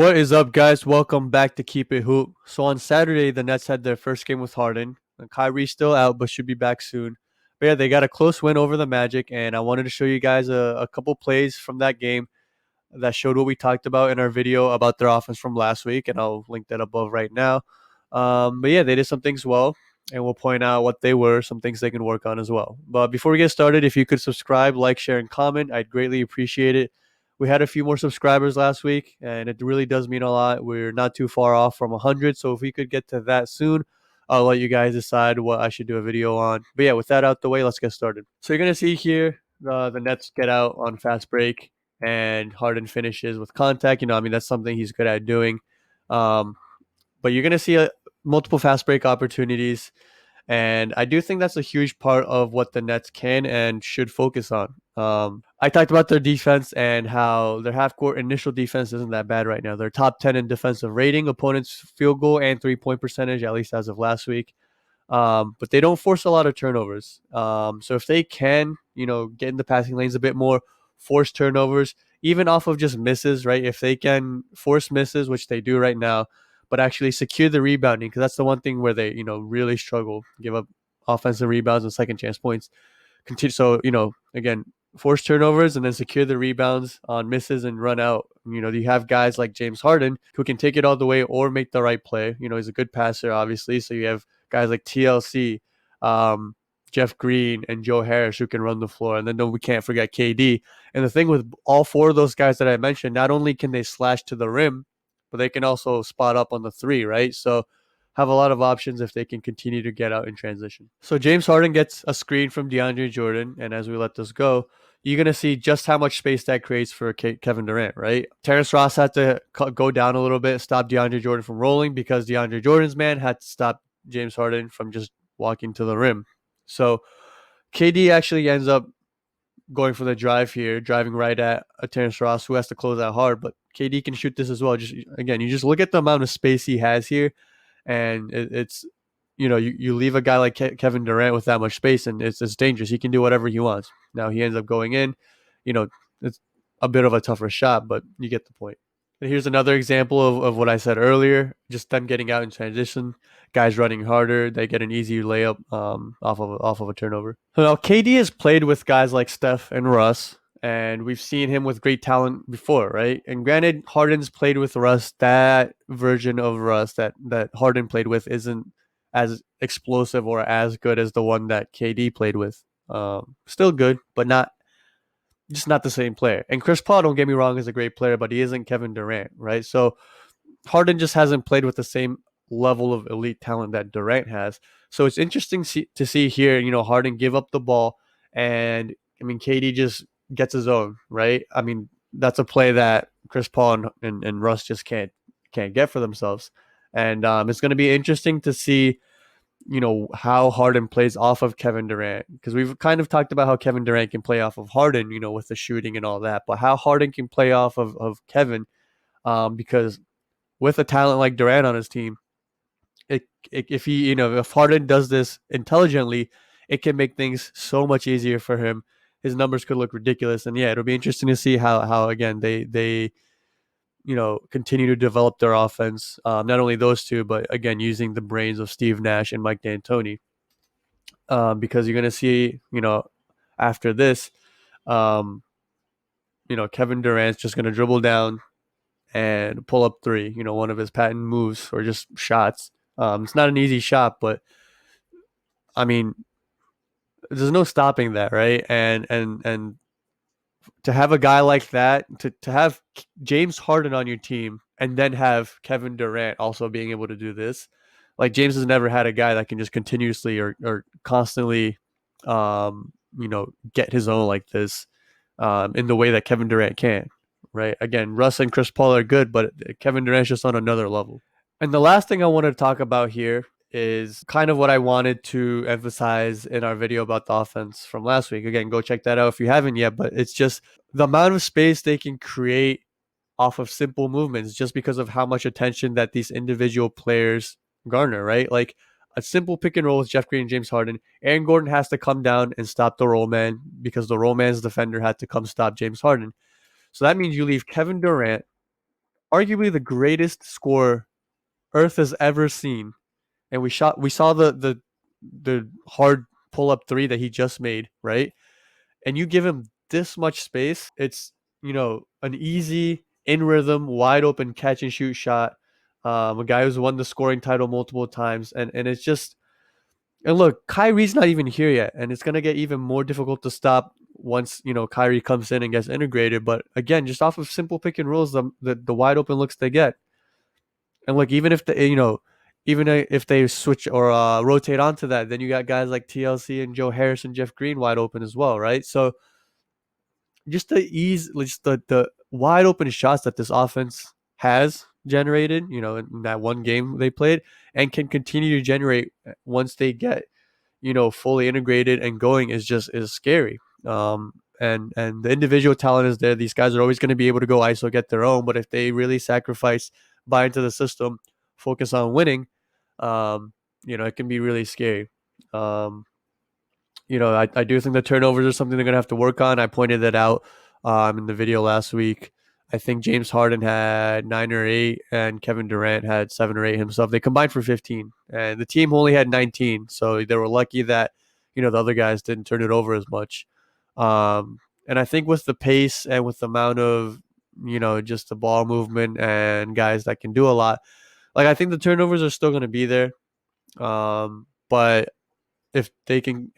What is up, guys? Welcome back to Keep It Hoop. So on Saturday, the Nets had their first game with Harden. Kyrie's still out, but should be back soon. But yeah, they got a close win over the Magic, and I wanted to show you guys a couple plays from that game that showed what we talked about in our video about their offense from last week, and I'll link that above right now. But yeah, they did some things well, and we'll point out what they were, some things they can work on as well. But before we get started, if you could subscribe, like, share, and comment, I'd greatly appreciate it. We had a few more subscribers last week, and it really does mean a lot. We're not too far off from 100, so if we could get to that soon, I'll let you guys decide what I should do a video on. But yeah, with that out the way, let's get started. So you're going to see here the Nets get out on fast break and Harden finishes with contact. That's something he's good at doing. Um, but you're going to see multiple fast break opportunities. And I do think that's a huge part of what the Nets can and should focus on. I talked about their defense and how their half court initial defense isn't that bad right now. They're top 10 in defensive rating, opponents' field goal, and 3-point percentage, at least as of last week. But they don't force a lot of turnovers. So if they can, get in the passing lanes a bit more, force turnovers, even off of just misses, right? If they can force misses, which they do right now, but actually secure the rebounding, because that's the one thing where they, really struggle, give up offensive rebounds and second chance points. Continue, so again, force turnovers and then secure the rebounds on misses and run out. You have guys like James Harden who can take it all the way or make the right play. He's a good passer, obviously. So you have guys like TLC, Jeff Green, and Joe Harris who can run the floor. And then we can't forget KD. And the thing with all four of those guys that I mentioned, not only can they slash to the rim, but they can also spot up on the three, right? So have a lot of options if they can continue to get out in transition. So James Harden gets a screen from DeAndre Jordan, and as we let this go, you're going to see just how much space that creates for Kevin Durant, right? Terrence Ross had to go down a little bit, stop DeAndre Jordan from rolling because DeAndre Jordan's man had to stop James Harden from just walking to the rim. So KD actually ends up going for the drive here, driving right at a Terrence Ross who has to close out hard, but KD can shoot this as well. Just again, you just look at the amount of space he has here, and it's you leave a guy like Kevin Durant with that much space, and it's dangerous. He can do whatever he wants. Now he ends up going in. It's a bit of a tougher shot, but you get the point. And here's another example of what I said earlier. Just them getting out in transition, guys running harder. They get an easy layup off of a turnover. So now KD has played with guys like Steph and Russ, and we've seen him with great talent before, right? And granted, Harden's played with Russ. That version of Russ that Harden played with isn't as explosive or as good as the one that KD played with. Still good, but not the same player. And Chris Paul, don't get me wrong, is a great player, but he isn't Kevin Durant, right? So Harden just hasn't played with the same level of elite talent that Durant has. So it's interesting to see here, Harden give up the ball, and KD just gets his own, right? That's a play that Chris Paul and Russ just can't get for themselves. And it's going to be interesting to see how Harden plays off of Kevin Durant, because we've kind of talked about how Kevin Durant can play off of Harden, with the shooting and all that, but how Harden can play off of Kevin, because with a talent like Durant on his team, if Harden does this intelligently, it can make things so much easier for him. His numbers could look ridiculous, and yeah, it'll be interesting to see how again they continue to develop their offense. Not only those two, but again, using the brains of Steve Nash and Mike D'Antoni. Because you're going to see, after this, um, Kevin Durant's just going to dribble down and pull up three, one of his patent moves or just shots. It's not an easy shot, but I mean, there's no stopping that, right? And to have a guy like that, to have James Harden on your team and then have Kevin Durant also being able to do this, like James has never had a guy that can just continuously or constantly, get his own like this, in the way that Kevin Durant can, right? Again, Russ and Chris Paul are good, but Kevin Durant's just on another level. And the last thing I want to talk about here is kind of what I wanted to emphasize in our video about the offense from last week. Again, go check that out if you haven't yet, but it's just the amount of space they can create off of simple movements just because of how much attention that these individual players garner, right? Like a simple pick and roll with Jeff Green and James Harden. Aaron Gordon has to come down and stop the roll man because the roll man's defender had to come stop James Harden. So that means you leave Kevin Durant arguably the greatest scorer Earth has ever seen, and we saw the hard pull up three that he just made, right? And you give him this much space, it's an easy in rhythm, wide open catch and shoot shot. A guy who's won the scoring title multiple times, and it's just and look, Kyrie's not even here yet, and it's gonna get even more difficult to stop once Kyrie comes in and gets integrated. But again, just off of simple pick and rolls, the wide open looks they get, and look, even if even if they switch or rotate onto that, then you got guys like TLC and Joe Harris and Jeff Green wide open as well, right? So just the wide open shots that this offense has generated, in that one game they played, and can continue to generate once they get fully integrated and going is scary. And the individual talent is there. These guys are always going to be able to go ISO get their own, but if they really sacrifice, buy into the system, focus on winning, it can be really scary. Um, I do think the turnovers are something they're going to have to work on. I pointed that out in the video last week. I think James Harden had 9 or 8, and Kevin Durant had 7 or 8 himself. They combined for 15, and the team only had 19. So they were lucky that the other guys didn't turn it over as much. And I think with the pace and with the amount of just the ball movement and guys that can do a lot, like I think the turnovers are still going to be there. But if they can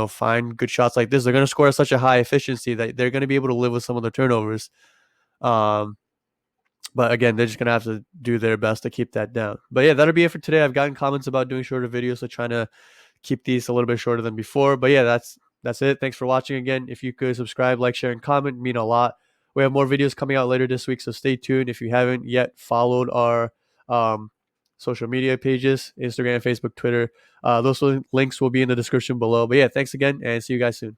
find good shots like this, they're going to score at such a high efficiency that they're going to be able to live with some of the turnovers. Um, but again, they're just going to have to do their best to keep that down. But yeah, that'll be it for today. I've gotten comments about doing shorter videos, so trying to keep these a little bit shorter than before. But yeah, that's it. Thanks for watching again. If you could subscribe, like, share, and comment, mean a lot. We have more videos coming out later this week, so stay tuned. If you haven't yet followed our um, social media pages, Instagram, Facebook, Twitter, those links will be in the description below. But yeah, thanks again, and see you guys soon.